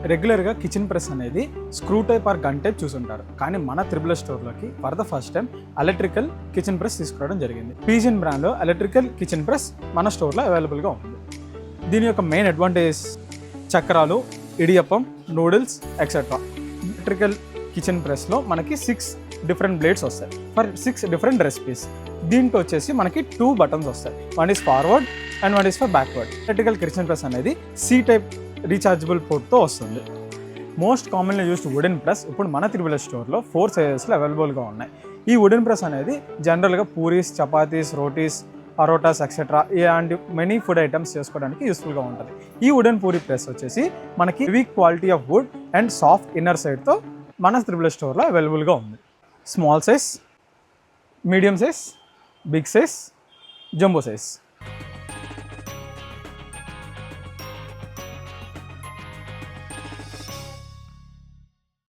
రెగ్యులర్గా kitchen press అనేది screw type or gun type చూసుంటారు, కానీ మన త్రిబుల్ స్టోర్లోకి for the first time electrical kitchen press తీసుకురావడం జరిగింది. పీజియన్ బ్రాండ్లో ఎలక్ట్రికల్ కిచెన్ ప్రెస్ మన స్టోర్లో అవైలబుల్గా ఉంది. దీని యొక్క మెయిన్ అడ్వాంటేజ్ చక్రాలు, idiyappam, noodles etcetera. Electrical kitchen ప్రెస్లో మనకి 6 డిఫరెంట్ బ్లేడ్స్ వస్తాయి ఫర్ 6 డిఫరెంట్ రెసిపీస్. దీంట్లో వచ్చేసి మనకి 2 బటన్స్ వస్తాయి, one is forward and one is for backward. Electrical kitchen press అనేది C టైప్ రీఛార్జబుల్ పోర్ట్తో వస్తుంది. Most commonly used wooden press ఇప్పుడు మన త్రిబుల్ స్టోర్లో 4 సైజెస్లో అవైలబుల్గా ఉన్నాయి. ఈ వుడెన్ ప్రెస్ అనేది జనరల్గా పూరీస్, చపాతీస్, రోటీస్, పరోటాస్ ఎక్సెట్రా ఇలాంటి మెనీ ఫుడ్ ఐటమ్స్ చేసుకోవడానికి యూస్ఫుల్గా ఉంటుంది. ఈ వుడెన్ పూరీ ప్రెస్ వచ్చేసి మనకి heavy quality of wood and soft inner సైడ్తో మన త్రిబుల్ స్టోర్లో అవైలబుల్గా ఉంది. Small size, medium size, big size, jumbo size.